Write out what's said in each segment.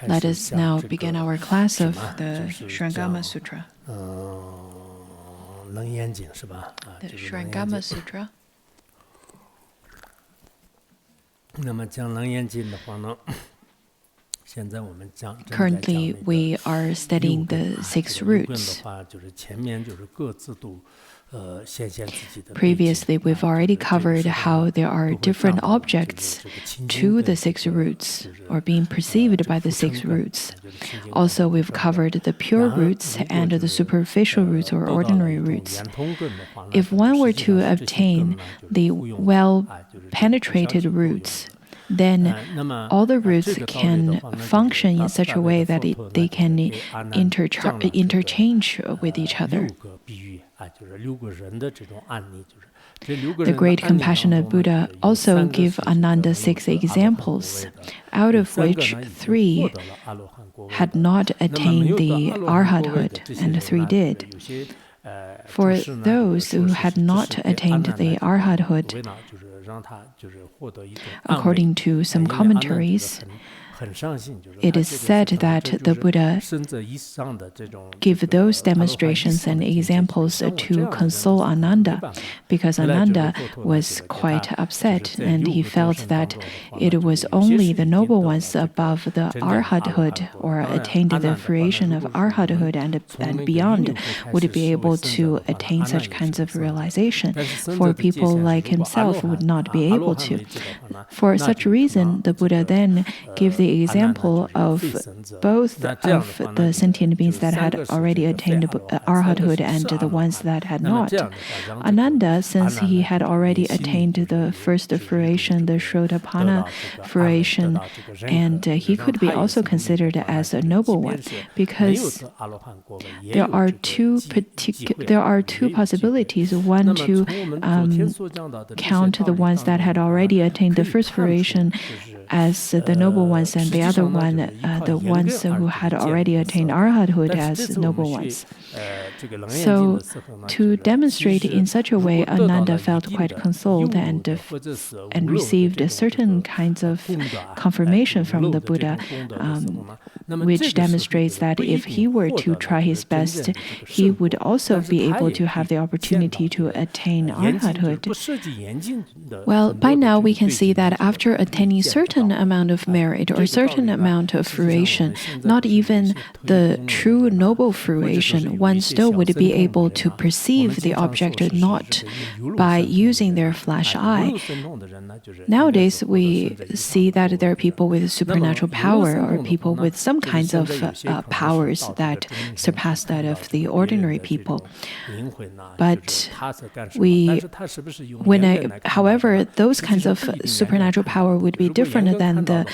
Let us now begin our class of the Surangama Sutra. The Surangama Sutra. Currently, we are studying the 6 roots. Previously, we've already covered how there are different objects to the 6 roots, or being perceived by the 6 roots. Also, we've covered the pure roots and the superficial roots or ordinary roots. If one were to obtain the well-penetrated roots, then all the roots can function in such a way that they can interchange with each other. The great compassionate Buddha also gave Ananda 6 examples, out of which 3 had not attained the arhathood and 3 did. For those who had not attained the arhathood, according to some commentaries, it is said that the Buddha gave those demonstrations and examples to console Ananda, because Ananda was quite upset and he felt that it was only the noble ones above the arhathood or attained the fruition of arhathood and beyond would be able to attain such kinds of realization. For people like himself would not be able to. For such reason, the Buddha then gave the example of both of the sentient beings that had already attained arhathood and the ones that had not. Ananda, since he had already attained the first fruition, the Shrodapana fruition, and he could be also considered as a noble one, because there are two possibilities. One, to count the ones that had already attained the first fruition as the noble ones, and the other one, the ones who had already attained arhathood as noble ones. So, to demonstrate in such a way, Ananda felt quite consoled and received certain kinds of confirmation from the Buddha, which demonstrates that if he were to try his best, he would also be able to have the opportunity to attain arhathood. Well, by now we can see that after attaining certain amount of merit or certain amount of fruition, not even the true noble fruition, one still would be able to perceive the object not by using their flash eye. Nowadays, we see that there are people with supernatural power or people with some kinds of powers that surpass that of the ordinary people. But however, those kinds of supernatural power would be different than the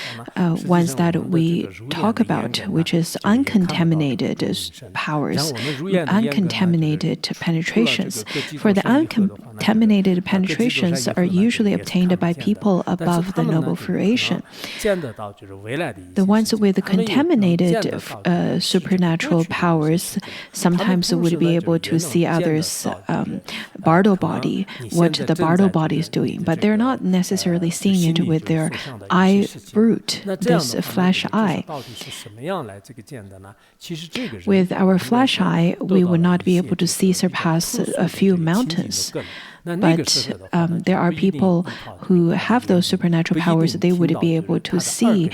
ones that we talk about, which is uncontaminated powers, uncontaminated penetrations. For the uncontaminated penetrations are usually obtained by people above the noble fruition. The ones with the contaminated supernatural powers sometimes would be able to see others' bardo body, what the bardo body is doing, but they're not necessarily seeing it with their eye root, this flash eye. With our flash eye, we would not be able to surpass a few mountains. But there are people who have those supernatural powers. They would be able to see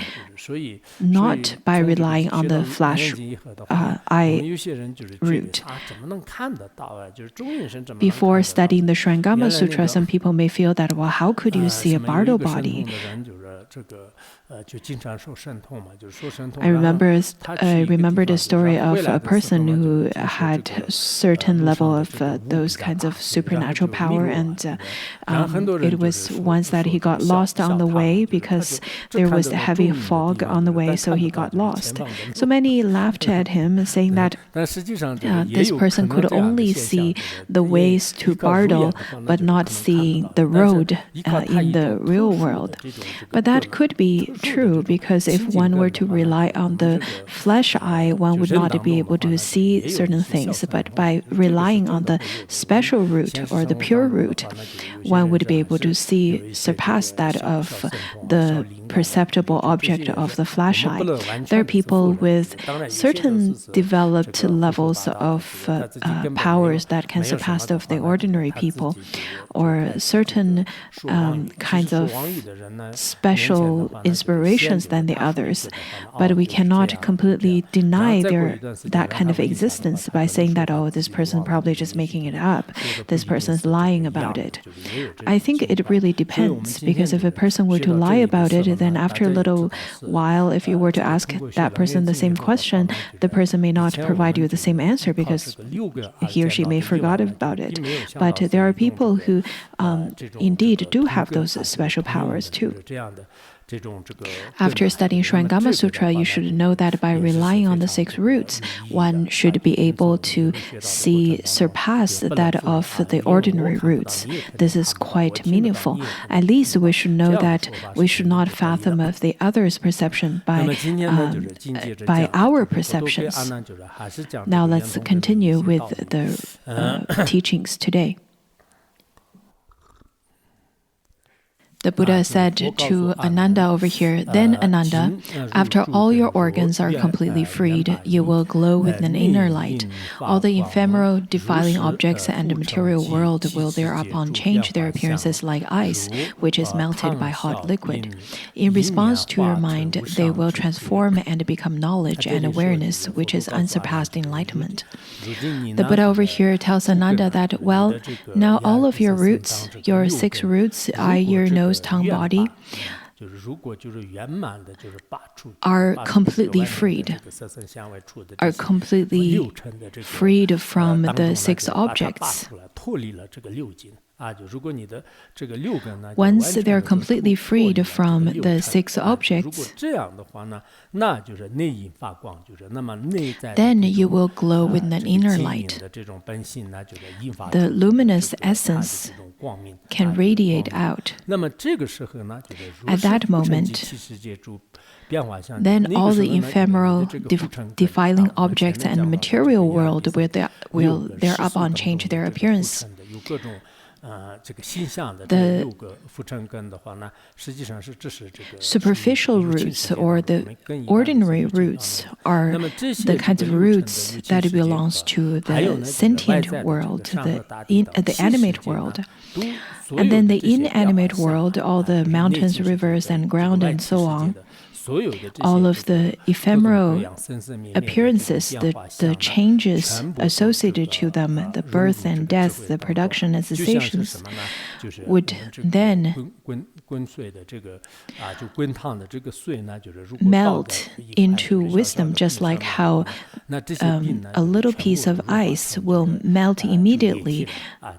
not by relying on the flash eye route. Before studying the Surangama Sutra, some people may feel that, well, how could you see a bardo body? I remember the story of a person who had certain level of those kinds of supernatural power, and it was once that he got lost on the way because there was a heavy fog on the way, so he got lost. So many laughed at him, saying that this person could only see the ways to Bardo, but not seeing the road in the real world. But that that could be true, because if one were to rely on the flesh eye, one would not be able to see certain things. But by relying on the special root or the pure root, one would be able to see, surpass that of the perceptible object of the flesh eye. There are people with certain developed levels of powers that can surpass those of the ordinary people, or certain kinds of special inspirations than the others. But we cannot completely deny that kind of existence by saying that, oh, this person probably just making it up, this person's lying about it. I think it really depends, because if a person were to lie about it, then after a little while, if you were to ask that person the same question, the person may not provide you the same answer because he or she may forgot about it. But there are people who indeed do have those special powers too. After studying Surangama Sutra, you should know that by relying on the 6 roots, one should be able to surpass that of the ordinary roots. This is quite meaningful. At least we should know that we should not fathom of the other's perception by our perceptions. Now let's continue with the teachings today. The Buddha said to Ananda over here, "Then Ananda, after all your organs are completely freed, you will glow with an inner light. All the ephemeral, defiling objects and the material world will thereupon change their appearances like ice, which is melted by hot liquid. In response to your mind, they will transform and become knowledge and awareness, which is unsurpassed enlightenment." The Buddha over here tells Ananda that, well, now all of your roots, your 6 roots, eye, ear, nose, tongue, body, are completely freed from the 6 objects. Once they're completely freed from the 6 objects, then you will glow with an inner light. The luminous essence can radiate out. At that moment, then all the ephemeral, defiling objects and material world will thereupon change their appearance. The superficial roots or the ordinary roots are the kinds of roots that belongs to the sentient world, the animate world. And then the inanimate world, all the mountains, rivers, and ground, and so on, all of the ephemeral appearances, the changes associated to them, the birth and death, the production and cessations, would then melt into wisdom, just like how a little piece of ice will melt immediately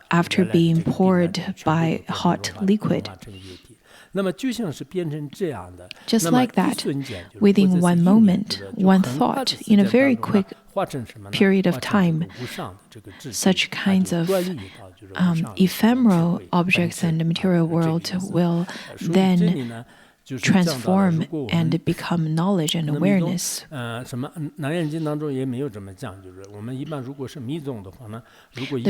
after being poured by hot liquid. Just like that, within one moment, one thought, in a very quick period of time, such kinds of ephemeral objects and the material world will then transform and become knowledge and awareness. The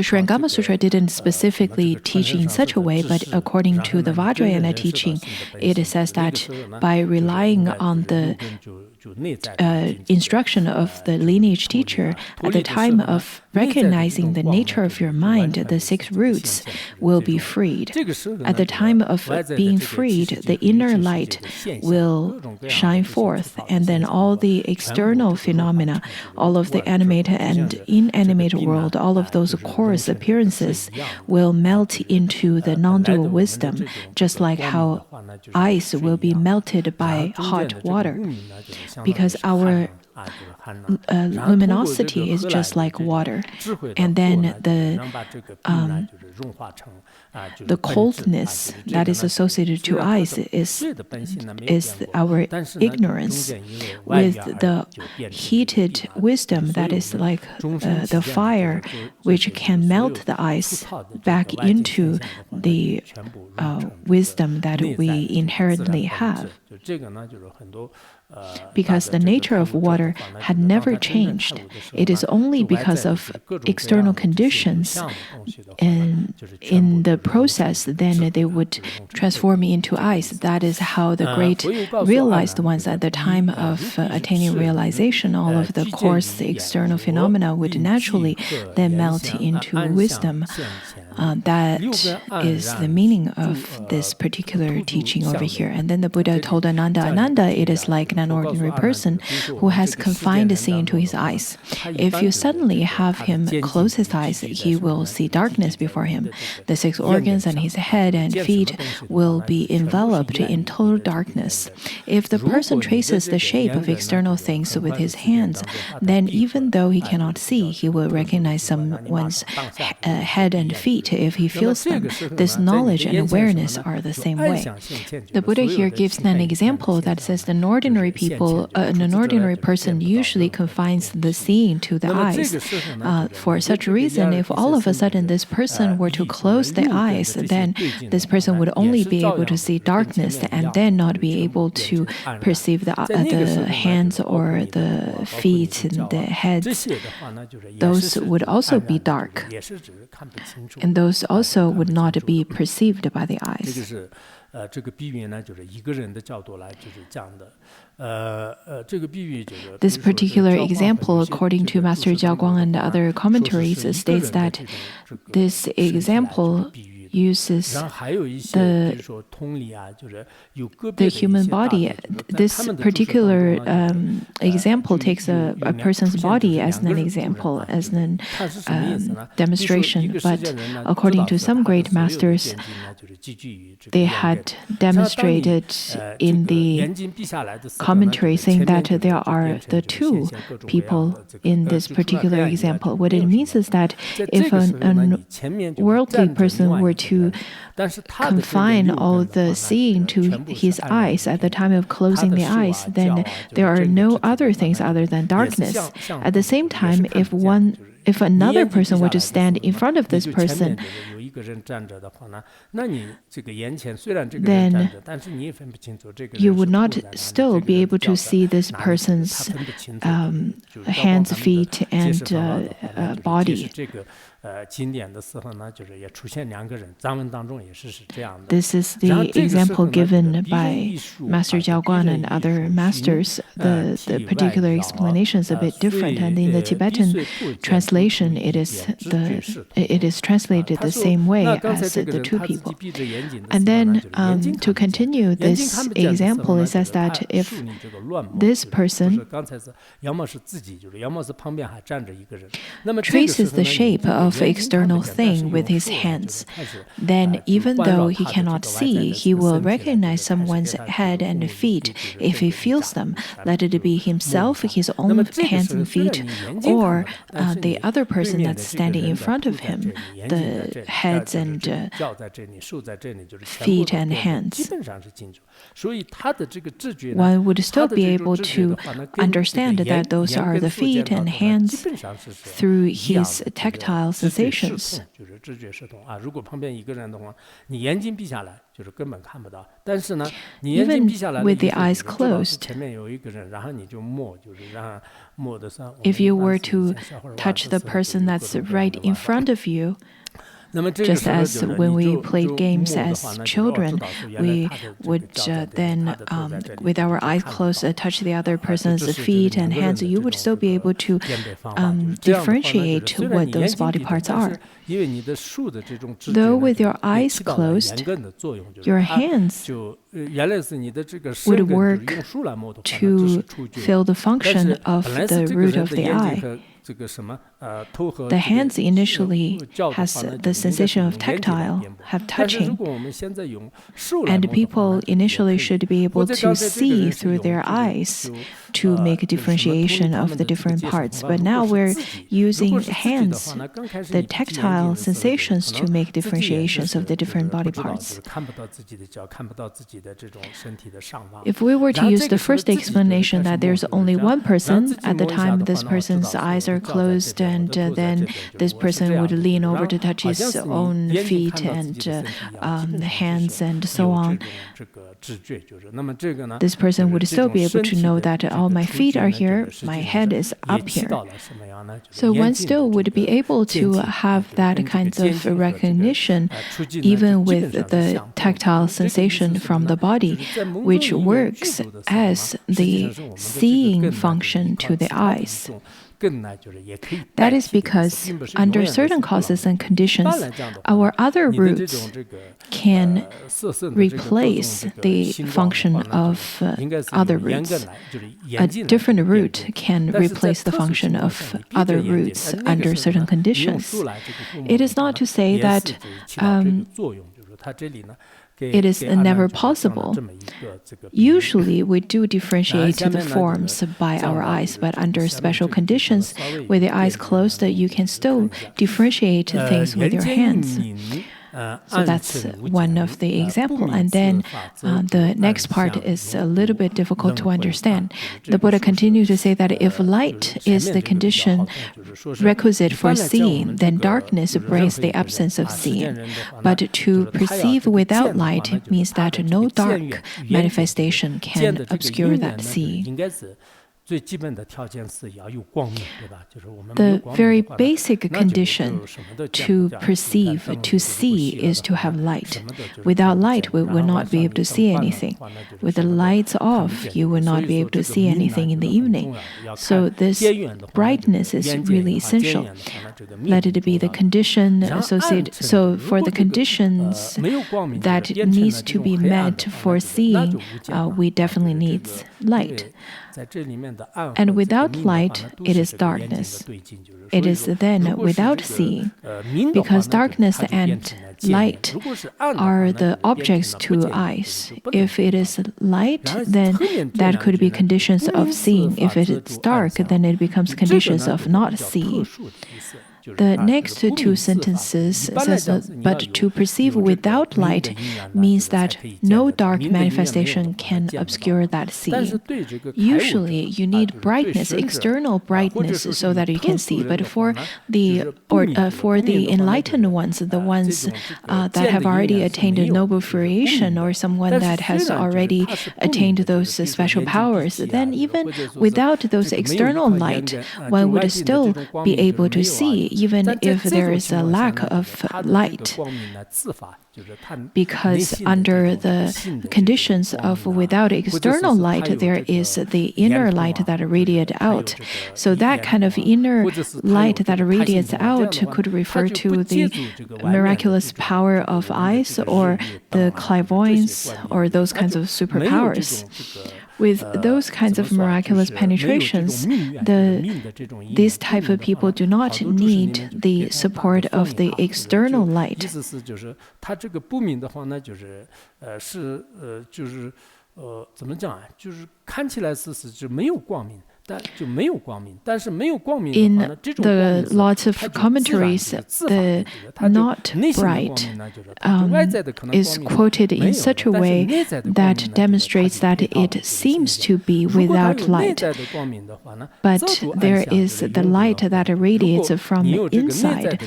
Surangama Sutra didn't specifically teach in such a way, but according to the Vajrayana teaching, it says that by relying on the instruction of the lineage teacher, at the time of recognizing the nature of your mind, the 6 roots will be freed. At the time of being freed, the inner light will shine forth, and then all the external phenomena, all of the animate and inanimate world, all of those coarse appearances will melt into the non-dual wisdom, just like how ice will be melted by hot water. Because our luminosity is just like water, and then the the coldness that is associated to ice is our ignorance, with the heated wisdom that is like the fire, which can melt the ice back into the wisdom that we inherently have. Because the nature of water had never changed. It is only because of external conditions and in the process, then they would transform into ice. That is how the great realized ones at the time of attaining realization, all of the coarse external phenomena would naturally then melt into wisdom. That is the meaning of this particular teaching over here. And then the Buddha told Ananda, it is like an ordinary person who has confined the seeing to his eyes. If you suddenly have him close his eyes, he will see darkness before him. The 6 organs and his head and feet will be enveloped in total darkness. If the person traces the shape of external things with his hands, then even though he cannot see, he will recognize someone's head and feet if he feels them. This knowledge and awareness are the same way. The Buddha here gives an example that says an ordinary person usually confines the seeing to the eyes. For such a reason, if all of a sudden this person were to close the eyes, then this person would only be able to see darkness and then not be able to perceive the hands or the feet and the heads. Those would also be dark. And those also would not be perceived by the eyes. This particular example, according to Master Jiaoguang and other commentaries, states that this example uses the human body. This particular example takes a person's body as an example, as a demonstration. But according to some great masters, they had demonstrated in the commentary saying that there are the 2 people in this particular example. What it means is that if a worldly person were to confine all the seeing to his eyes at the time of closing the eyes, then there are no other things other than darkness. At the same time, if another person were to stand in front of this person, then you would not still be able to see this person's hands, feet, and body. This is the example given by Master Jiaoguang and other masters. The particular explanation is a bit different, and in the Tibetan translation, it is translated the same way as the 2 people. And then to continue this example, it says that if this person traces the shape of external thing with his hands, then even though he cannot see, he will recognize someone's head and feet if he feels them, let it be himself, his own hands and feet, or the other person that's standing in front of him, the heads and feet and hands. One would still be able to understand that those are the feet and hands through his tactile sensations. Even with the eyes closed, if you were to touch the person that's right in front of you, just as when we played games as children, we would then, with our eyes closed, touch the other person's feet and hands. You would still be able to differentiate what those body parts are. Though with your eyes closed, your hands would work to fill the function of the root of the eye. The hands initially has the sensation of tactile, have touching, and people initially should be able to see through their eyes to make a differentiation of the different parts. But now we're using hands, the tactile sensations, to make differentiations of the different body parts. If we were to use the first explanation that there's only one person, at the time this person's eyes are closed, and then this person would lean over to touch his own feet and hands and so on, this person would still be able to know that, oh, my feet are here, my head is up here. So one still would be able to have that kind of recognition even with the tactile sensation from the body, which works as the seeing function to the eyes. That is because under certain causes and conditions, our other roots can replace the function of other roots. A different root can replace the function of other roots under certain conditions. It is not to say that it is never possible. Usually, we do differentiate the forms by our eyes, but under special conditions, with the eyes closed, you can still differentiate things with your hands. So that's one of the examples. And then the next part is a little bit difficult to understand. The Buddha continued to say that if light is the condition requisite for seeing, then darkness brings the absence of seeing. But to perceive without light means that no dark manifestation can obscure that seeing. The very basic condition to perceive, to see, is to have light. Without light, we will not be able to see anything. With the lights off, you will not be able to see anything in the evening. So this brightness is really essential. Let it be the condition associated. So for the conditions that needs to be met for seeing, we definitely need light. And without light, it is darkness. It is then without seeing, because darkness and light are the objects to eyes. If it is light, then that could be conditions of seeing. If it is dark, then it becomes conditions of not seeing. The next two sentences says, but to perceive without light means that no dark manifestation can obscure that seeing. Usually, you need brightness, external brightness, so that you can see. But for the enlightened ones, the ones that have already attained a noble fruition, or someone that has already attained those special powers, then even without those external light, one would still be able to see, even if there is a lack of light. Because under the conditions of without external light, there is the inner light that radiates out. So that kind of inner light that radiates out could refer to the miraculous power of eyes, or the clairvoyance, or those kinds of superpowers. With those kinds of miraculous penetrations, these type of people do not need the support of the external light. In the lots of commentaries, the not bright is quoted in such a way that demonstrates that it seems to be without light. But there is the light that radiates from inside,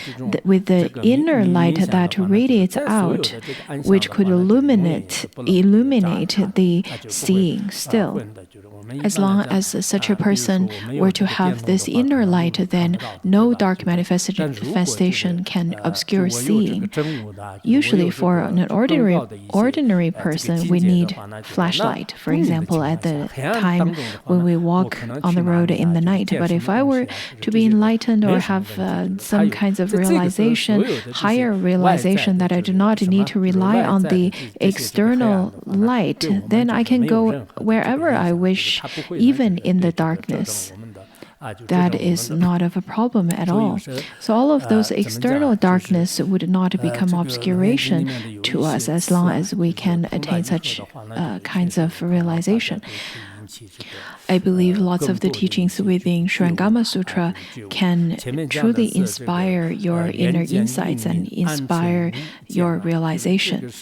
with the inner light that radiates out, which could illuminate the seeing still. As long as such a person were to have this inner light, then no dark manifestation can obscure seeing. Usually for an ordinary person, we need flashlight, for example, at the time when we walk on the road in the night. But if I were to be enlightened or have some kinds of realization, higher realization, that I do not need to rely on the external light, then I can go wherever I wish, even in the darkness. that is not of a problem at all. So all of those external darkness would not become obscuration to us as long as we can attain such kinds of realization. I believe lots of the teachings within Surangama Sutra can truly inspire your inner insights and inspire your realization.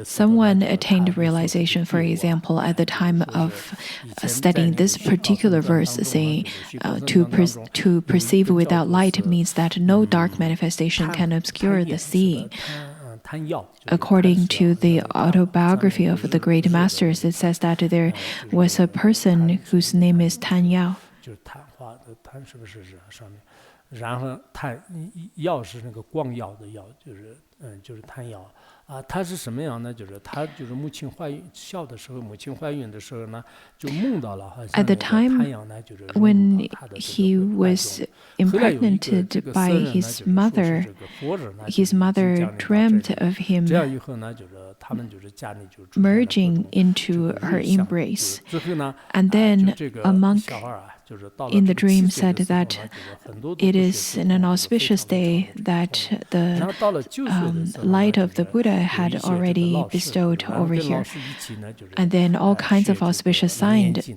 Someone attained realization, for example, at the time of studying this particular verse, saying to perceive without light means that no dark manifestation can obscure the seeing. According to the autobiography of the great masters, it says that there was a person whose name is Tan Yao. 然后贪药是那个光耀的耀，就是贪药啊。他是什么样呢？就是他就是母亲怀孕小的时候，母亲怀孕的时候呢，就梦到了好像 At the time when he was impregnated by his mother dreamt of him merging into her embrace. And then a monk in the dream said that it is in an auspicious day that the light of the Buddha had already bestowed over here. And then all kinds of auspicious signs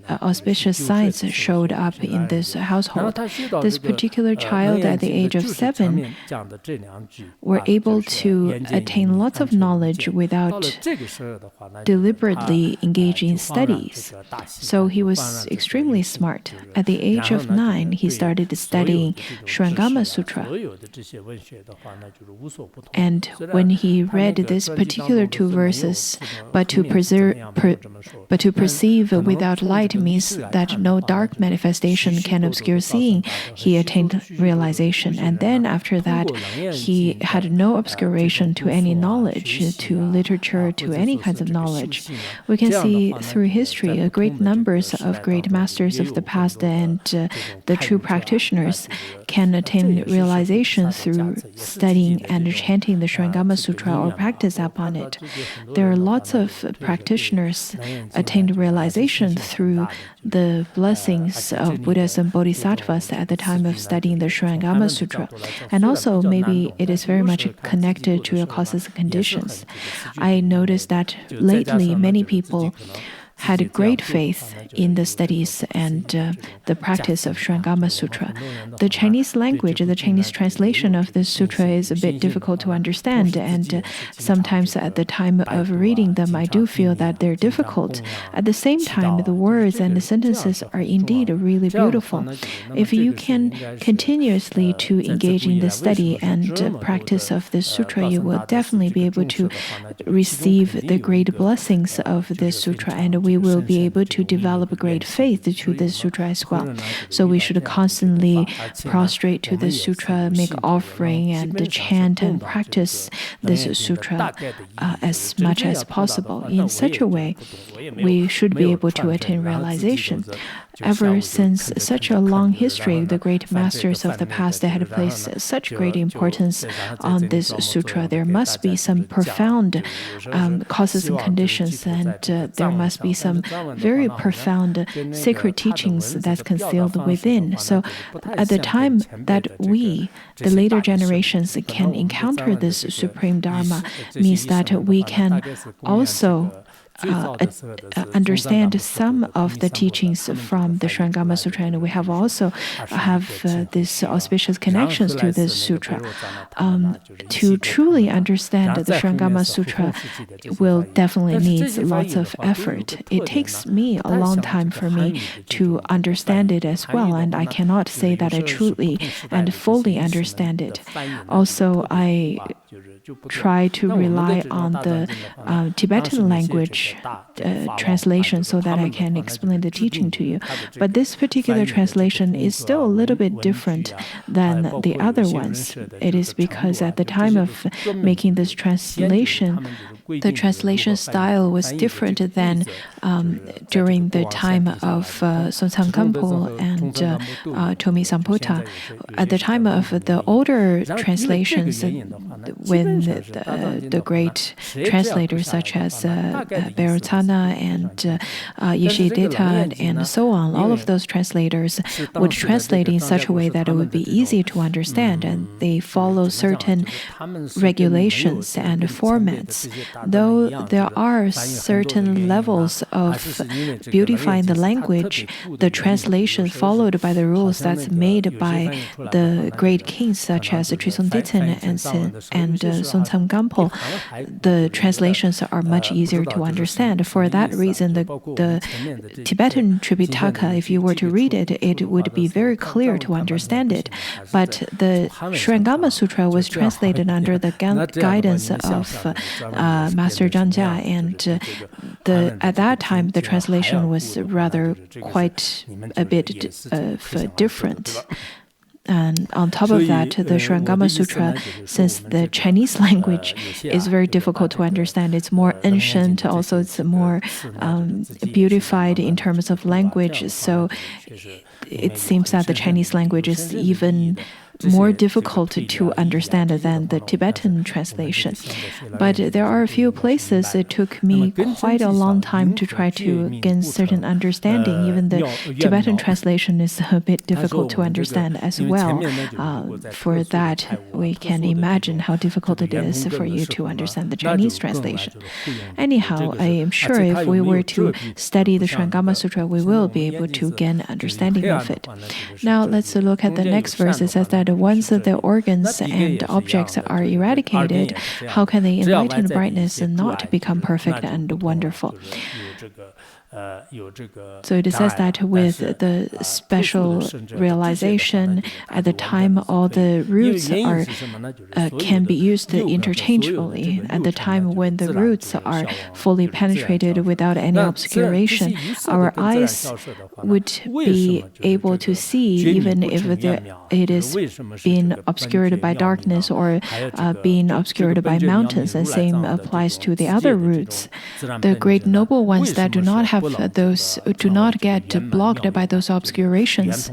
showed up in this household. This particular child at the age of 7 were able to attain lots of knowledge without deliberately engaging in studies. So he was extremely smart. At the age of 9, he started studying Surangama Sutra. And when he read these particular 2 verses, but to perceive without light means that no dark manifestation can obscure seeing, he attained realization. And then after that, he had no obscuration to any knowledge, to literature, to any kinds of knowledge. We can see through history a great numbers of great masters of the past and the true practitioners can attain realization through studying and chanting the Surangama Sutra or practice upon it. There are lots of practitioners attained realization through the blessings of Buddhas and Bodhisattvas at the time of studying the Surangama Sutra. And also, maybe it is very much connected to your causes and conditions. I noticed that lately many people had great faith in the studies and the practice of Surangama Sutra. The Chinese language, the Chinese translation of this sutra is a bit difficult to understand, and sometimes at the time of reading them, I do feel that they're difficult. At the same time, the words and the sentences are indeed really beautiful. If you can continuously to engage in the study and practice of this sutra, you will definitely be able to receive the great blessings of this sutra, and we will be able to develop great faith to this sutra as well. So we should constantly prostrate to this sutra, make offering, and chant and practice this sutra as much as possible. In such a way, we should be able to attain realization. Ever since such a long history, the great masters of the past had placed such great importance on this sutra. There must be some profound causes and conditions, and there must be some very profound sacred teachings that's concealed within. So at the time that we, the later generations, can encounter this supreme dharma, means that we can also understand some of the teachings from the Surangama Sutra, and we have also these auspicious connections to this sutra. To truly understand the Surangama Sutra will definitely need lots of effort. It takes me a long time for me to understand it as well, and I cannot say that I truly and fully understand it. Also, I try to rely on the Tibetan language translation so that I can explain the teaching to you. But this particular translation is still a little bit different than the other ones. It is because at the time of making this translation, the translation style was different than during the time of Sonsang Khampo and Tomi Sampota. At the time of the older translations, when even the great translators such as Berutana and Yeshidita and so on, all of those translators would translate in such a way that it would be easy to understand, and they follow certain regulations and formats. Though there are certain levels of beautifying the language, the translation followed by the rules that's made by the great kings such as Trisong Ditsen and Songtsam Gampo, the translations are much easier to understand. For that reason, the Tibetan Tripitaka, if you were to read it, it would be very clear to understand it. But the Surangama Sutra was translated under the guidance of Master Zhangjia, and at that time the translation was rather quite a bit different. And on top of that, the Surangama Sutra, since the Chinese language is very difficult to understand, it's more ancient, also it's more beautified in terms of language. So it seems that the Chinese language is even more difficult to understand than the Tibetan translation. But there are a few places it took me quite a long time to try to gain certain understanding. Even the Tibetan translation is a bit difficult to understand as well. For that, we can imagine how difficult it is for you to understand the Chinese translation. Anyhow, I am sure if we were to study the Surangama Sutra, we will be able to gain understanding of it. Now let's look at the next verse. It says that once the organs and objects are eradicated, how can the enlightened brightness not become perfect and wonderful? So it says that with the special realization, at the time all the roots can be used interchangeably. At the time when the roots are fully penetrated without any obscuration, our eyes would be able to see even if it is being obscured by darkness or being obscured by mountains. And same applies to the other roots. The great noble ones that do not have do not get blocked by those obscurations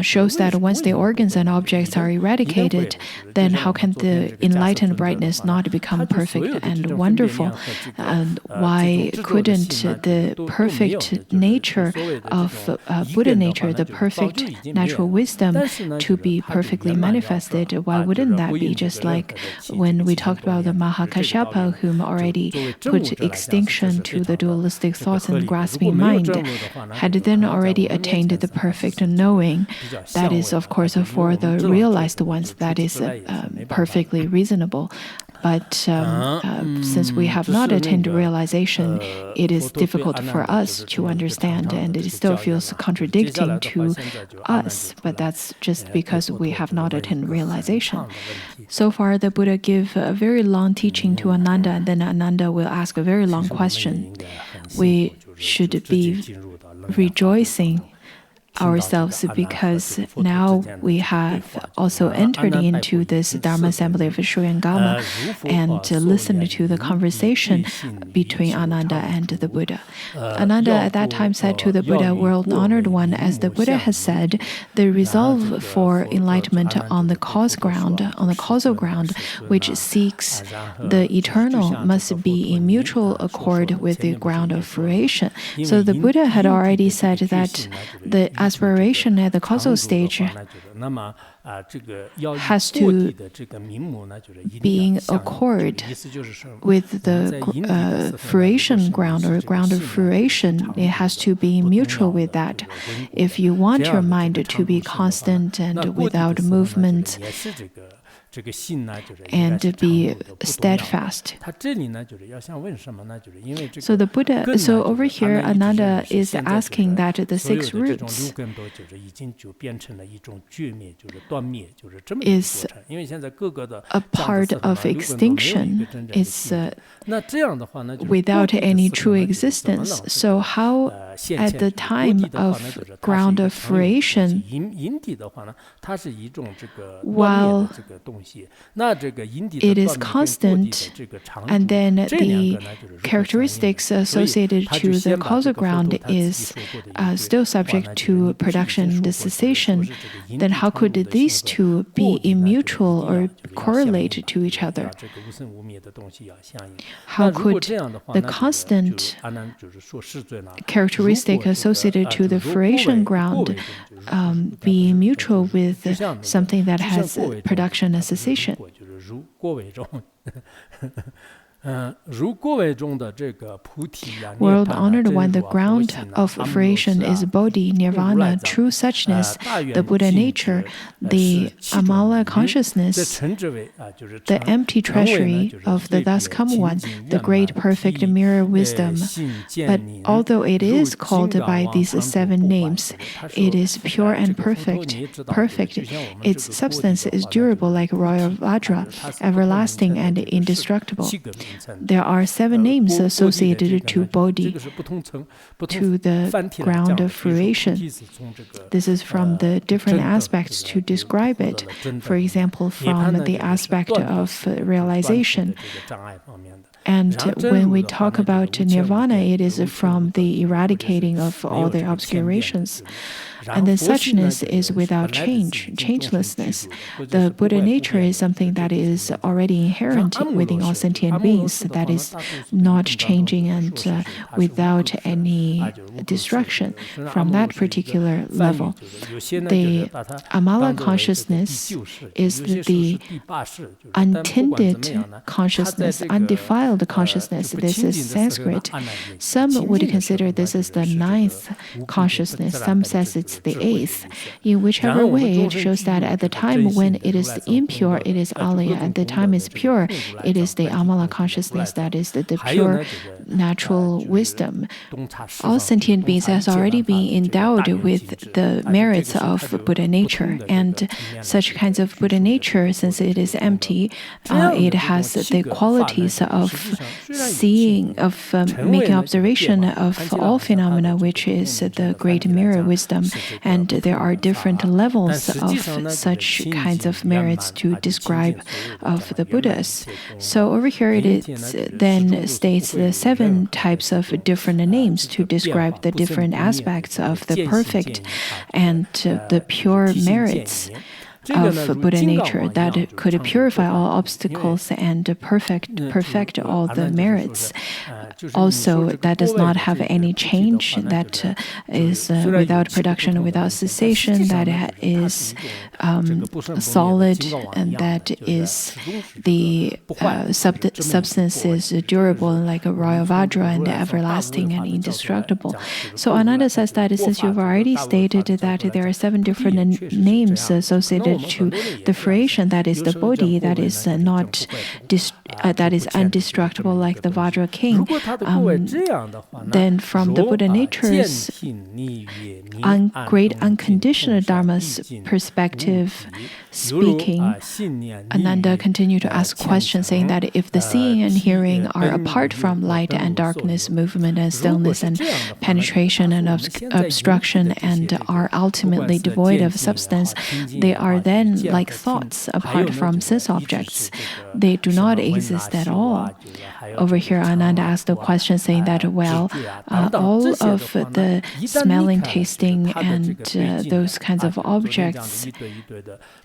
shows that once the organs and objects are eradicated, then how can the enlightened brightness not become perfect and wonderful? And why couldn't the perfect nature of Buddha nature, the perfect natural wisdom, to be perfectly manifested? Why wouldn't that be? Just like when we talked about the Mahakashyapa, whom already put extinction to the dualistic thoughts and grasping mind, had then already attained the perfect knowing. That is, of course, for the realized ones, that is perfectly reasonable. But since we have not attained realization, it is difficult for us to understand, and it still feels contradicting to us. But that's just because we have not attained realization. So far, the Buddha gave a very long teaching to Ananda, and then Ananda will ask a very long question. We should be rejoicing ourselves because now we have also entered into this Dharma assembly of Surangama and listened to the conversation between Ananda and the Buddha. Ananda at that time said to the Buddha, "World-honored one, as the Buddha has said, the resolve for enlightenment on the causal ground, which seeks the eternal, must be in mutual accord with the ground of fruition." So the Buddha had already said that the aspiration at the causal stage has to be in accord with the fruition ground or ground of fruition. It has to be mutual with that. If you want your mind to be constant and without movement, and be steadfast. So over here, Ananda is asking that the six roots is a part of extinction. It's without any true existence. So how at the time of ground of fruition, while it is constant, and then the characteristics associated to the causal ground is still subject to production and cessation, then how could these two be immutual or correlate to each other? How could the constant characteristic associated to the formation ground be mutual with something that has production and cessation? World honored one, the ground of fruition is Bodhi, Nirvana, true suchness, the Buddha nature, the Amala consciousness, the empty treasury of the thus come one, the great perfect mirror wisdom. But although it is called by these 7 names, it is pure and perfect. Its substance is durable like royal Vajra, everlasting and indestructible. There are 7 names associated to Bodhi, to the ground of fruition. This is from the different aspects to describe it. For example, from the aspect of realization. And when we talk about nirvana, it is from the eradicating of all the obscurations. And then suchness is without change, changelessness. The Buddha nature is something that is already inherent within all sentient beings, that is not changing and without any destruction from that particular level. The Amala consciousness is the untinted consciousness, undefiled consciousness. This is Sanskrit. Some would consider this as the 9th consciousness. Some says it's the 8th. In whichever way, it shows that at the time when it is impure, it is alaya. At the time it's pure, it is the Amala consciousness, that is the pure natural wisdom. All sentient beings has already been endowed with the merits of Buddha nature, and such kinds of Buddha nature, since it is empty, it has the qualities of seeing, of making observation of all phenomena, which is the great mirror wisdom. And there are different levels of such kinds of merits to describe of the Buddhas. So over here it then states the 7 types of different names to describe the different aspects of the perfect and the pure merits of Buddha nature that could purify all obstacles and perfect all the merits. Also, that does not have any change, that is without production, without cessation, that is solid, and that is the substance is durable like a royal Vajra and everlasting and indestructible. So Ananda says that since you've already stated that there are 7 different names associated to the fruition, that is the Bodhi, that is not that is indestructible like the Vajra king, then from the Buddha nature's great unconditional Dharma's perspective speaking, Ananda continued to ask questions, saying that if the seeing and hearing are apart from light and darkness, movement and stillness and penetration and obstruction, and are ultimately devoid of substance, they are then like thoughts apart from sense objects. They do not exist at all. Over here, Ananda asked the question, saying that, well, all of the smelling, tasting, and those kinds of objects,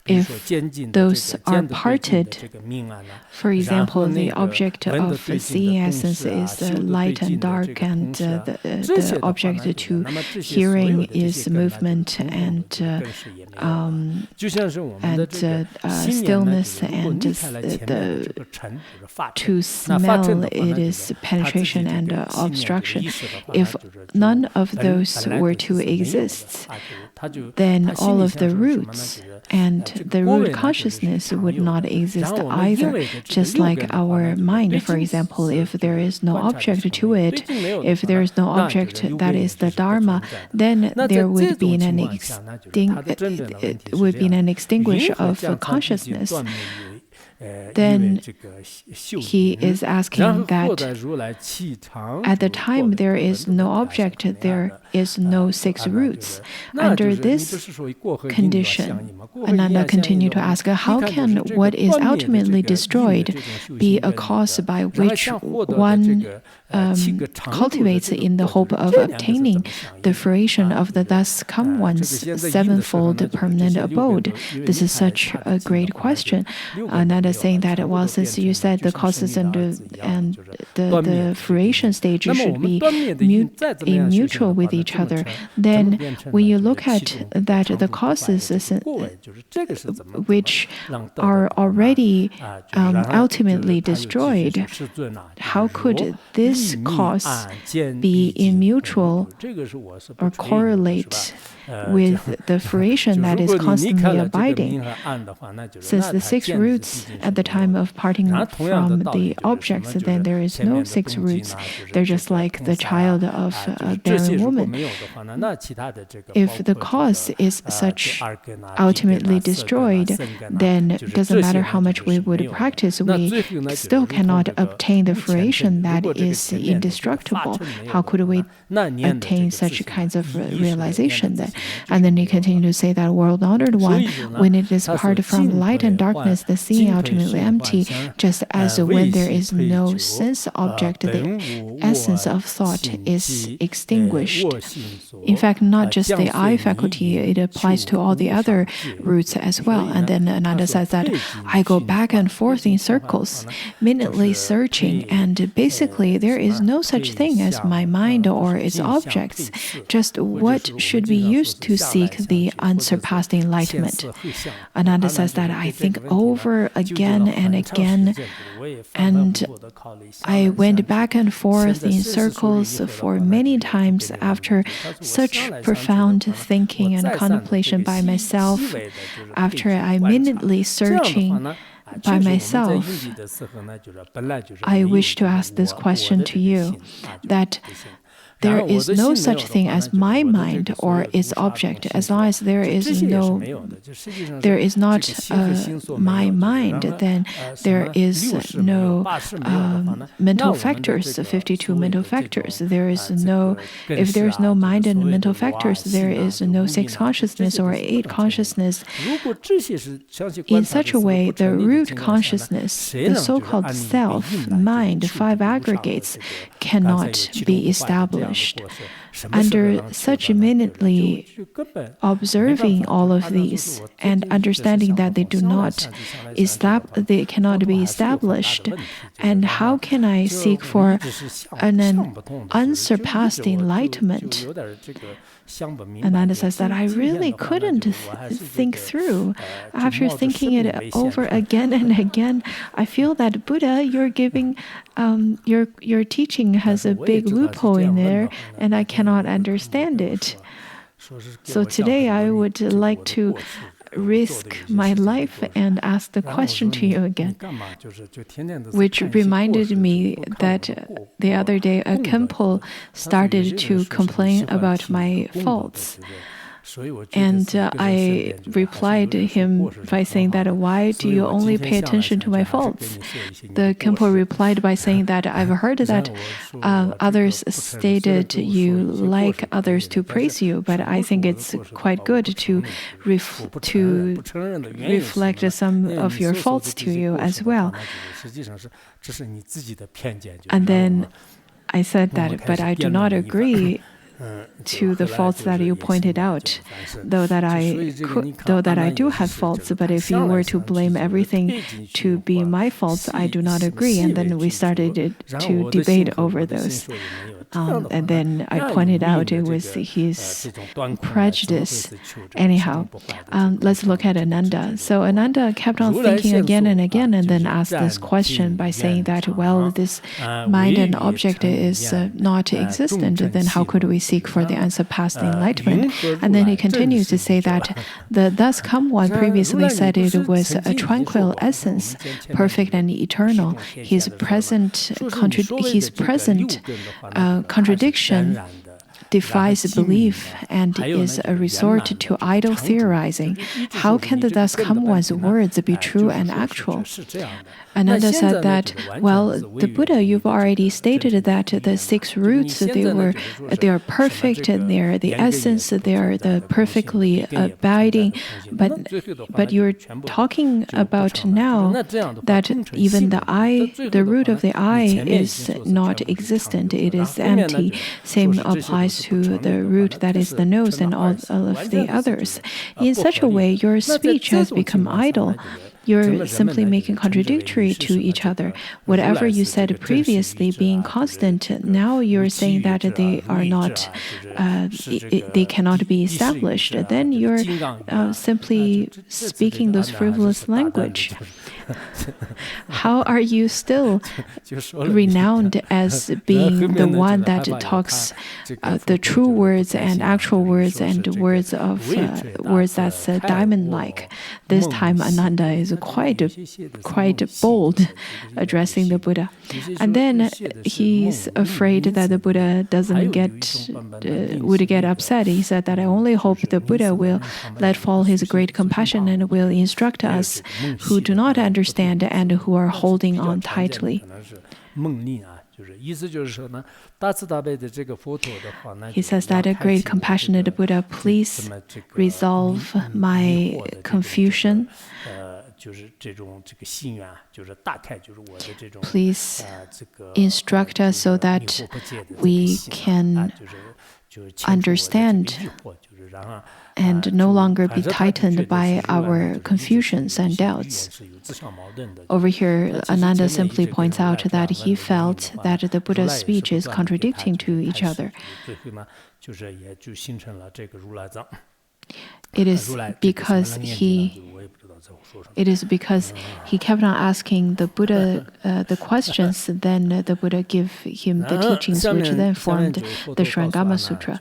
if those are parted, for example, the object of seeing essence is light and dark, and the object to hearing is movement and stillness, and to smell it is penetration and obstruction. If none of those were to exist, then all of the roots and the root consciousness would not exist either. Just like our mind, for example, if there is no object to it, if there is no object that is the Dharma, then there would be an extinguish of consciousness. then he is asking that at the time there is no object, there is no six roots. Under this condition, Ananda continued to ask, how can what is ultimately destroyed be a cause by which one cultivates in the hope of obtaining the fruition of the thus come one's sevenfold permanent abode? This is such a great question. Ananda is saying that, well, since you said the causes and the fruition stage should be mutual with each other, then when you look at that the causes which are already ultimately destroyed, how could this cause be immutual or correlate with the fruition that is constantly abiding? Since the six roots at the time of parting from the objects, then there is no six roots. They're just like the child of a barren woman. If the cause is such ultimately destroyed, then it doesn't matter how much we would practice, we still cannot obtain the fruition that is indestructible. How could we attain such kinds of realization then? And then he continued to say that world-honored one, when it is part from light and darkness, the seeing ultimately empty, just as when there is no sense object, the essence of thought is extinguished. In fact, not just the eye faculty, it applies to all the other roots as well. And then Ananda says that I go back and forth in circles, minutely searching, and basically there is no such thing as my mind or its objects, just what should be used to seek the unsurpassed enlightenment. Ananda says that I think over again and again, and I went back and forth in circles for many times after such profound thinking and contemplation by myself, after I minutely searching by myself. I wish to ask this question to you, that there is no such thing as my mind or its object. As long as there is not my mind, then there is no mental factors, 52 mental factors. There is no, if there is no mind and mental factors, there is no six consciousness or eight consciousness. In such a way, the root consciousness, the so-called self, mind, five aggregates, cannot be established. Under such minutely observing all of these and understanding that they cannot be established, and how can I seek for an unsurpassed enlightenment? Ananda says that I really couldn't think through. After thinking it over again and again, I feel that Buddha, you're giving, your teaching has a big loophole in there, and I cannot understand it. So today I would like to risk my life and ask the question to you again, which reminded me that the other day a Khenpo started to complain about my faults. And I replied to him by saying that, why do you only pay attention to my faults? The Khenpo replied by saying that I've heard that others stated you like others to praise you, but I think it's quite good to reflect some of your faults to you as well. And then I said that, but I do not agree to the faults that you pointed out, though that I do have faults. But if you were to blame everything to be my faults, I do not agree. And then we started to debate over those. And then I pointed out it was his prejudice. Anyhow, let's look at Ananda. So Ananda kept on thinking again and again, and then asked this question by saying that, well, this mind and object is not existent, then how could we seek for the unsurpassed enlightenment? And then he continues to say that the thus come one previously said it was a tranquil essence, perfect and eternal. His present contradiction defies belief and is a resort to idle theorizing. How can the thus come one's words be true and actual? Ananda said that, well, the Buddha, you've already stated that the 6 roots, they are perfect, and they are the essence, they are the perfectly abiding, but you're talking about now that even the root of the eye is not existent, it is empty. Same applies to the root that is the nose and all of the others. In such a way, your speech has become idle. You're simply making contradictory to each other. Whatever you said previously being constant, now you're saying that they are not, they cannot be established. Then you're simply speaking those frivolous language. How are you still renowned as being the one that talks the true words and actual words and words that's diamond-like? This time Ananda is quite bold addressing the Buddha. And then he's afraid that the Buddha would get upset. He said that I only hope the Buddha will let fall his great compassion and will instruct us who do not understand and who are holding on tightly. He says that a great compassionate Buddha, please resolve my confusion. Please instruct us so that we can understand and no longer be tightened by our confusions and doubts. Over here, Ananda simply points out that he felt that the Buddha's speech is contradicting to each other. It is because he kept on asking the Buddha the questions, then the Buddha gave him the teachings which then formed the Surangama Sutra.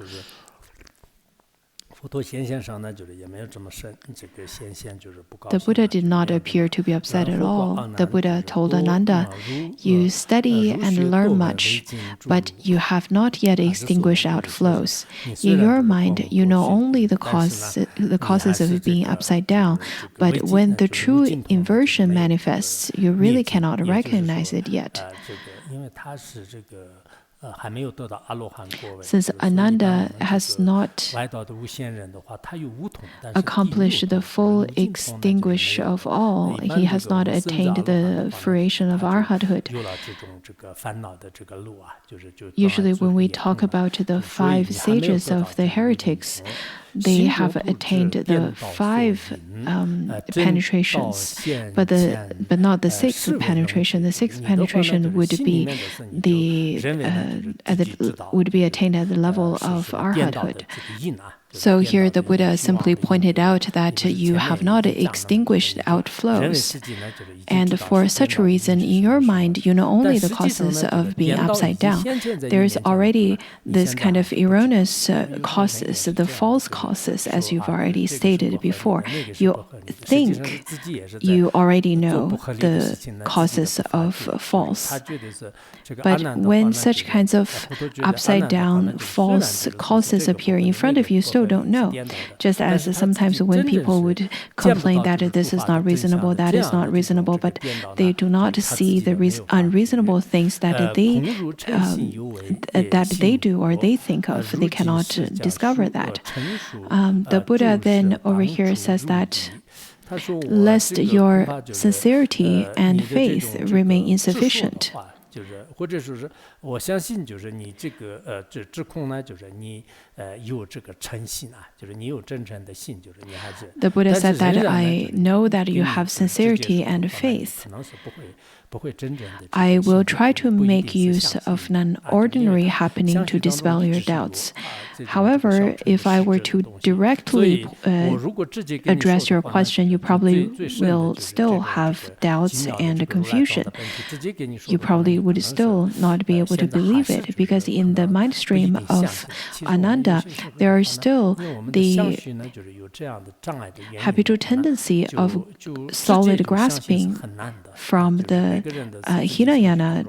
The Buddha did not appear to be upset at all. The Buddha told Ananda, you study and learn much, but you have not yet extinguished outflows. In your mind, you know only the causes of being upside down, but when the true inversion manifests, you really cannot recognize it yet. Since Ananda has not accomplished the full extinguish of all, he has not attained the fruition of arhathood. Usually when we talk about the 5 sages of the heretics, they have attained the 5 penetrations, but not the 6th penetration. The 6th penetration would be attained at the level of arhathood. So here the Buddha simply pointed out that you have not extinguished outflows. And for such a reason, in your mind, you know only the causes of being upside down. There's already this kind of erroneous causes, the false causes, as you've already stated before. You think you already know the causes of false. But when such kinds of upside down false causes appear in front of you, still don't know. Just as sometimes when people would complain that this is not reasonable, that is not reasonable, but they do not see the unreasonable things that they do or they think of. They cannot discover that. The Buddha then over here says that lest your sincerity and faith remain insufficient. The Buddha said that I know that you have sincerity and faith. I will try to make use of an ordinary happening to dispel your doubts. However, if I were to directly address your question, you probably will still have doubts and confusion. You probably would still not be able to believe it, because in the mind stream of Ananda, there are still the habitual tendency of solid grasping from the Hinayana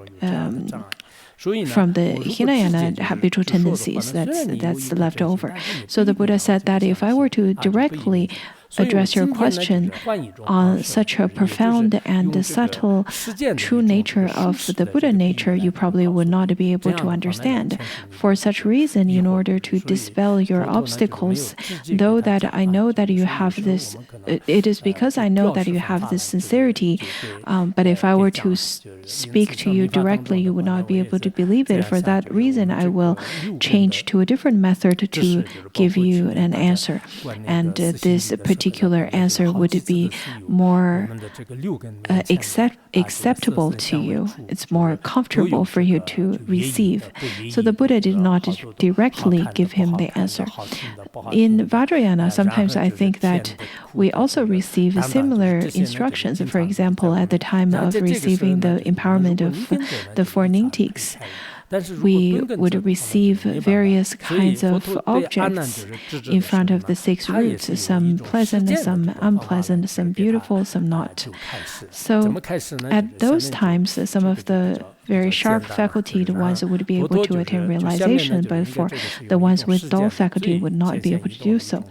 from the Hinayana habitual tendencies that's left over. So the Buddha said that if I were to directly address your question on such a profound and subtle true nature of the Buddha nature, you probably would not be able to understand. For such reason, in order to dispel your obstacles, though that I know that you have this, it is because I know that you have this sincerity, but if I were to speak to you directly, you would not be able to believe it. For that reason, I will change to a different method to give you an answer. And this particular answer would be more acceptable to you. It's more comfortable for you to receive. So the Buddha did not directly give him the answer. In Vajrayana, sometimes I think that we also receive similar instructions. For example, at the time of receiving the empowerment of the four Ningtics, we would receive various kinds of objects in front of the six roots, some pleasant, some unpleasant, some beautiful, some not. So at those times, some of the very sharp faculty, the ones that would be able to attain realization, but for the ones with dull faculty would not be able to do so.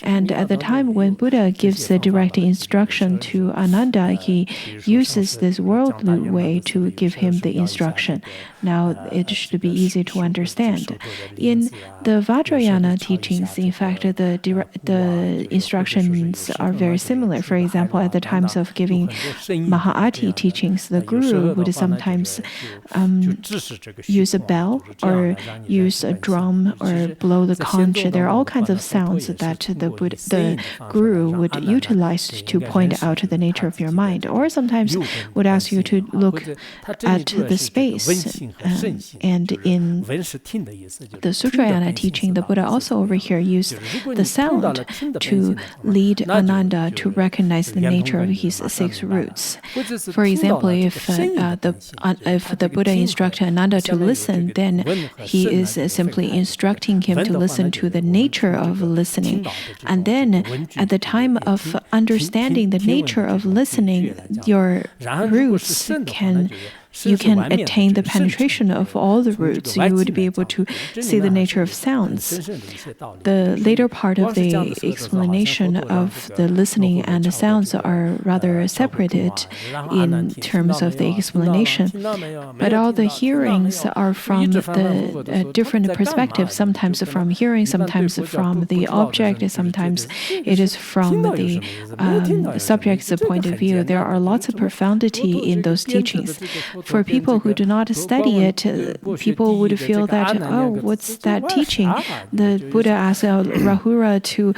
And at the time when Buddha gives a direct instruction to Ananda, he uses this worldly way to give him the instruction. Now it should be easy to understand. In the Vajrayana teachings, in fact, the instructions are very similar. For example, at the times of giving Mahaati teachings, the guru would sometimes use a bell or use a drum or blow the conch. There are all kinds of sounds that the guru would utilize to point out the nature of your mind, or sometimes would ask you to look at the space. And in the Sutrayana teaching, the Buddha also over here used the sound to lead Ananda to recognize the nature of his six roots. For example, if the Buddha instructed Ananda to listen, then he is simply instructing him to listen to the nature of listening. And then at the time of understanding the nature of listening, your roots you can attain the penetration of all the roots. You would be able to see the nature of sounds. The later part of the explanation of the listening and the sounds are rather separated in terms of the explanation. But all the hearings are from the different perspectives, sometimes from hearing, sometimes from the object, sometimes it is from the subject's point of view. There are lots of profundity in those teachings. For people who do not study it, people would feel that, oh, what's that teaching? The Buddha asked Rahura to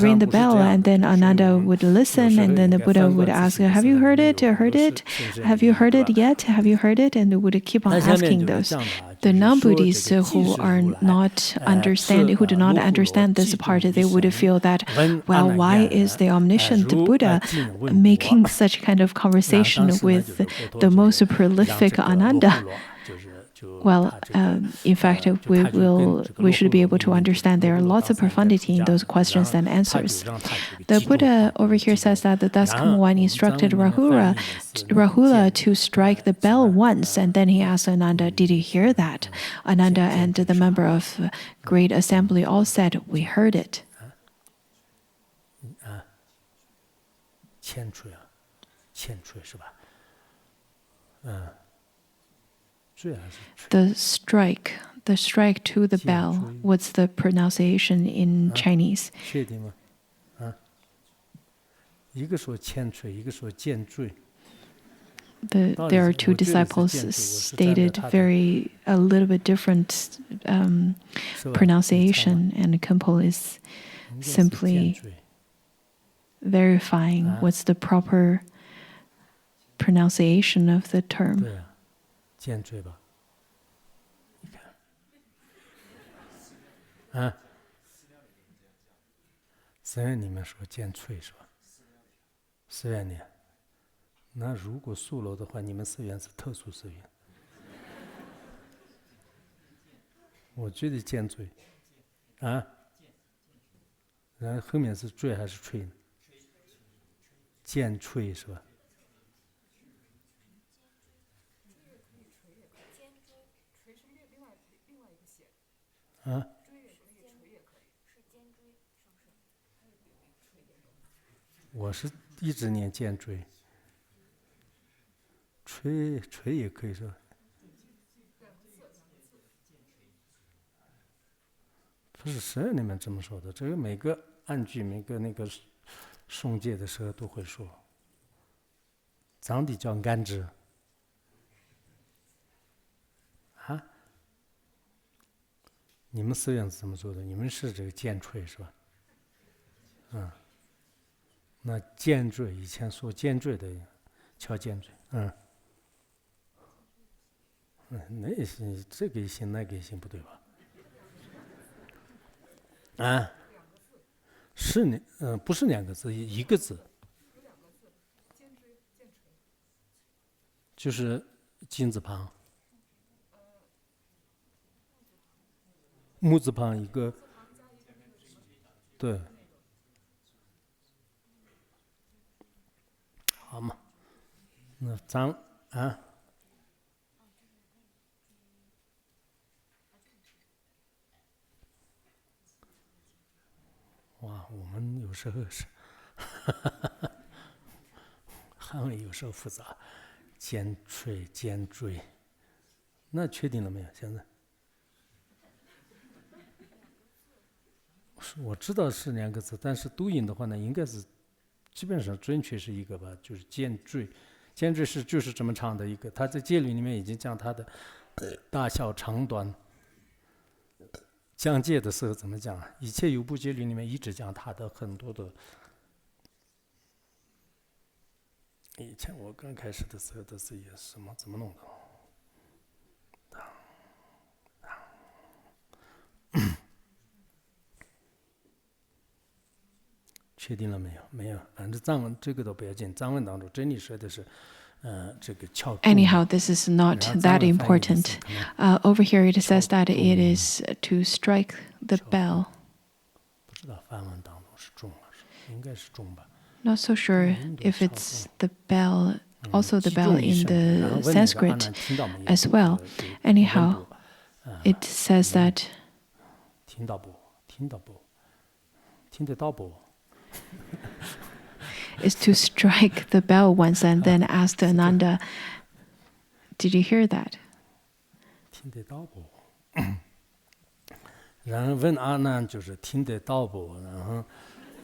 ring the bell, and then Ananda would listen, and then the Buddha would ask, have you heard it? Heard it? Have you heard it yet? Have you heard it? And they would keep on asking those. The non-Buddhists who are not understanding, who do not understand this part, they would feel that, well, why is the omniscient Buddha making such kind of conversation with the most prolific Ananda? Well, in fact, we should be able to understand there are lots of profundity in those questions and answers. The Buddha over here says that the thus come one instructed Rahula to strike the bell once, and then he asked Ananda, did you hear that? Ananda and the member of great assembly all said, we heard it. The strike to the bell, what's the pronunciation in Chinese? There are two disciples stated a little bit different pronunciation, and Kempo is simply verifying what's the proper pronunciation of the term. 尖锥吧，你看，啊，寺院里面说尖脆是吧？寺院里，那如果宿楼的话，你们寺院是特殊寺院。我觉得尖锥，啊，然后后面是锥还是脆？尖脆是吧？啊？我是一直念剑椎，锤也可以说。不是12里面这么说的，这个每个暗句每个那个诵戒的时候都会说。藏地叫甘之啊？你们寺院是怎么说的？你们是这个剑锤是吧？那剑坠以前说剑坠的，敲剑坠，那也行，这个也行，那个也行，不对吧？啊，是不是2个字，一个字，就是金字旁，木字旁一个，对，好嘛，那咱啊。哇，我们有时候是，汉文有时候复杂，尖锤、尖锥，那确定了没有？现在我知道是2个字，但是读音的话呢，应该是基本上准确是一个吧，就是尖锥，尖锥就是这么长的一个，它在戒律里面已经讲它的大小长短。讲戒的时候怎么讲啊？一切有部戒律里面一直讲它的很多的。以前我刚开始的时候都是也什么怎么弄的？确定了没有？没有，反正藏文这个都不要紧。藏文当中真理说的是，这个敲。Anyhow, this is not that important. Over here it says that it is to strike the bell. 不知道梵文当中是钟吗？应该是钟吧。Not so sure if it's the bell, also the bell in the Sanskrit as well. Anyhow, it says that 听到不？听得不？听得到不？ is to strike the bell once and then asked Ananda, did you hear that? 听得到不？然后问阿难就是听得到不？然后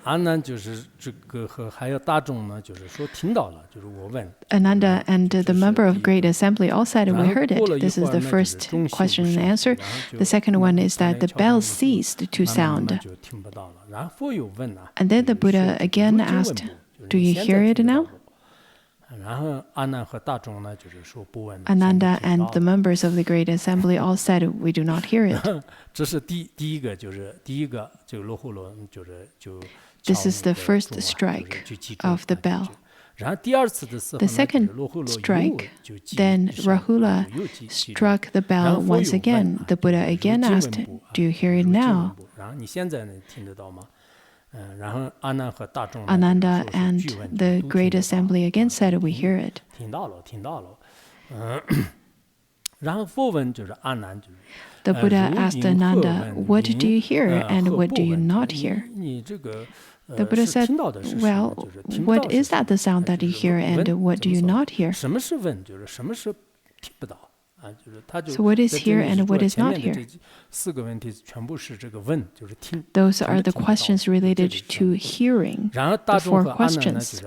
阿难就是这个和还有大众呢，就是说听到了，就是我问。Ananda and the member of Great Assembly all said we heard it. This is the first question and answer. The second one is that the bell ceased to sound. And then the Buddha again asked, do you hear it now? Ananda and the members of the Great Assembly all said we do not hear it. 这是第一个，就是第一个就罗睺罗就 This is the first strike of the bell. 然后第二次的时候 The second strike, then Rahula struck the bell once again. The Buddha again asked, do you hear it now? 然后你现在能听得到吗？然后阿难和大众 Ananda and the Great Assembly again said, we hear it. 听到了，听到了。然后佛问就是阿难就是。 The Buddha asked Ananda, what do you hear and what do you not hear? The Buddha said, well, what is that the sound that you hear and what do you not hear? So what is here and what is not here? Those are the questions related to hearing, the 4 questions.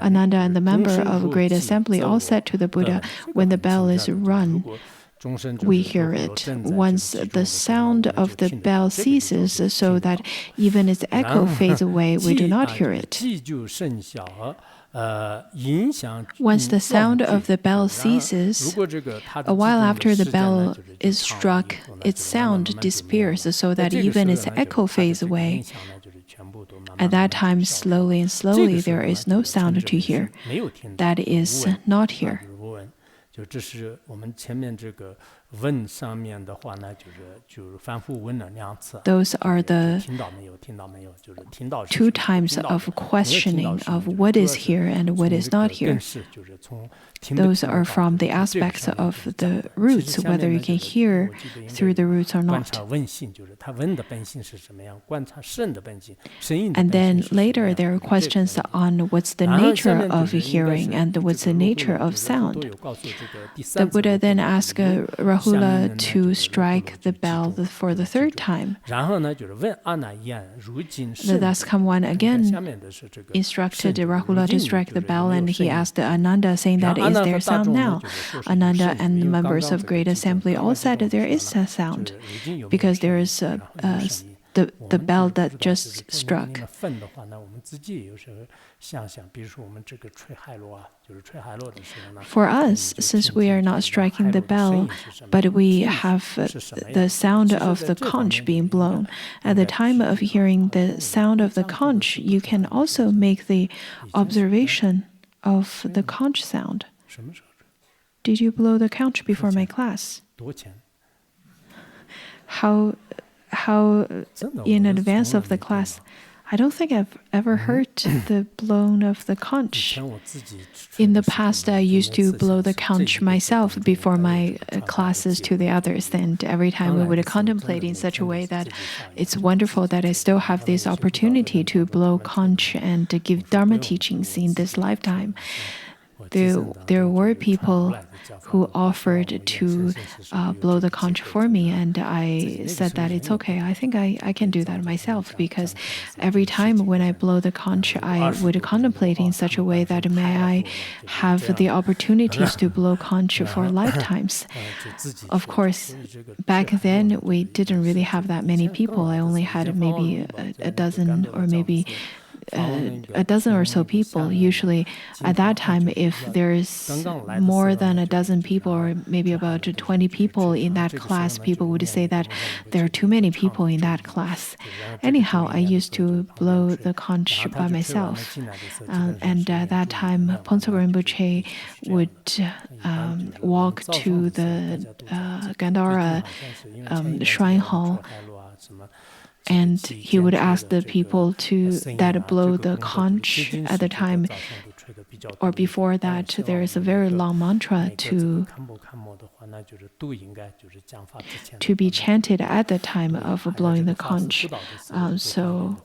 Ananda and the member of Great Assembly all said to the Buddha, when the bell is rung, we hear it. Once the sound of the bell ceases, so that even its echo fades away, we do not hear it. Once the sound of the bell ceases, a while after the bell is struck, its sound disappears, so that even its echo fades away. At that time, slowly and slowly, there is no sound to hear. That is not here. 就这是我们前面这个问上面的话呢，就是反复问了2次。 Those are the 听到没有？听到没有？就是听到是 2 times of questioning of what is here and what is not here. Those are from the aspects of the roots, whether you can hear through the roots or 观 not. 察问性，就是他问的本性是什么样？观察圣的本性，声音的 And 本性 then 是什么样？ later there are questions on what's the nature of hearing and what's the nature of sound. The Buddha then asked Rahula to strike the bell for the 3rd time. 然后呢，就是问阿难言，如今 The Thus-come one again 下面的是这个 instructed Rahula to strike the bell, and he asked Ananda, saying that, is there sound now? Ananda and the members of Great Assembly all said that there is a sound, because there is the bell that just struck. 分的话呢，我们自己有时候想想，比如说我们这个吹海螺啊，就是吹海螺的时候呢。 For us, since we are not striking the bell, but we have the sound of the conch being blown, at the time of hearing the sound of the conch, you can also make the observation of the conch sound. 什么时候？ Did you blow the conch before my class? 多钱？ How in advance of the class? I don't think I've ever heard the blown of the conch. In the past, I used to blow the conch myself before my classes to the others, and every time we would contemplate in such a way that it's wonderful that I still have this opportunity to blow conch and to give Dharma teachings in this lifetime. There were people who offered to blow the conch for me, and I said that it's okay. I think I can do that myself, because every time when I blow the conch, I would contemplate in such a way that may I have the opportunities to blow conch for lifetimes. Of course, back then we didn't really have that many people. I only had maybe a dozen or maybe a dozen or so people. Usually at that time, if there's more than a dozen people or maybe about 20 people in that class, people would say that there are too many people in that class. Anyhow, I used to blow the conch by myself. And at that time, Phuntsok Rinpoche would walk to the Gandhara shrine hall, and he would ask the people that blow the conch at the time, or before that, there is a very long mantra to be chanted at the time of blowing the conch. So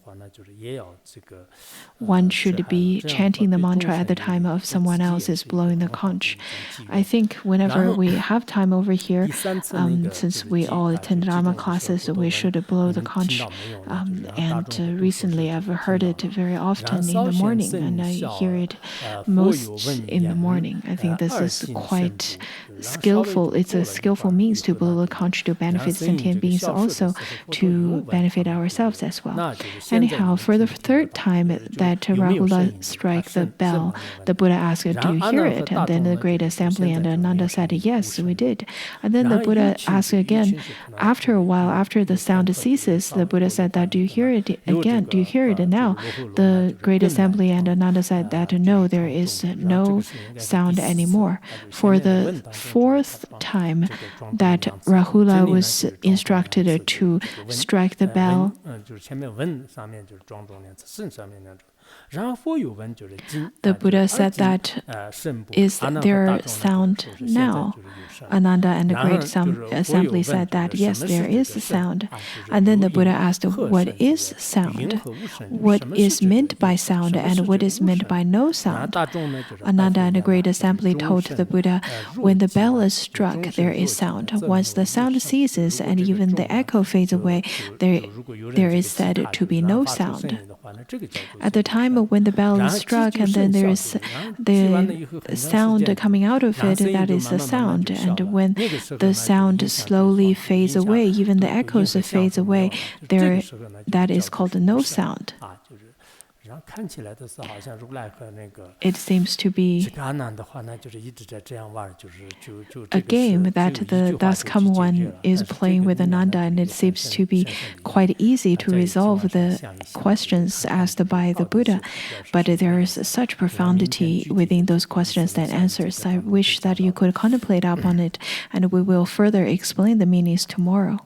one should be chanting the mantra at the time of someone else is blowing the conch. I think whenever we have time over here, since we all attend Dharma classes, we should blow the conch. And recently I've heard it very often in the morning, and I hear it most in the morning. I think this is quite skillful. It's a skillful means to blow the conch to benefit sentient beings, also to benefit ourselves as well. Anyhow, for the 3rd time that Rahula struck the bell, the Buddha asked, do you hear it? And then the Great Assembly and Ananda said, yes, we did. And then the Buddha asked again. After a while, after the sound ceases, the Buddha said that, do you hear it again? Do you hear it now? The Great Assembly and Ananda said that no, there is no sound anymore. For the 4th time that Rahula was instructed to strike the bell, the Buddha said that, is there sound now? Ananda and the Great Assembly said that, yes, there is a sound. And then the Buddha asked, what is sound? What is meant by sound and what is meant by no sound? Ananda and the Great Assembly told the Buddha, when the bell is struck, there is sound. Once the sound ceases and even the echo fades away, there is said to be no sound. At the time when the bell is struck and then there is the sound coming out of it, that is the sound. And when the sound slowly fades away, even the echoes fades away, that is called no sound. 上看起来的是好像如来和那个 It seems to be 阿难的话呢，就是一直在这样玩，就是就 a 这个 game 是 that 只有一 the 句话 thus 就去 come 解决 one 了， is 但是这 playing 个 with 力量 Ananda, 呢 and 就 it 是 seems 显 to be 现身的 quite easy to 在经 resolve 往上 the 想一想， questions 就看看 asked 这 by the 到底 Buddha. 是表示 But 什么 there 样 is such 就让明天 profundity 具体的 within 这 those 个意思 questions 呢 and 在这 answers. 个 I 当中会 wish 讲 that you 到的。 could contemplate upon it, and we will further explain the meanings tomorrow.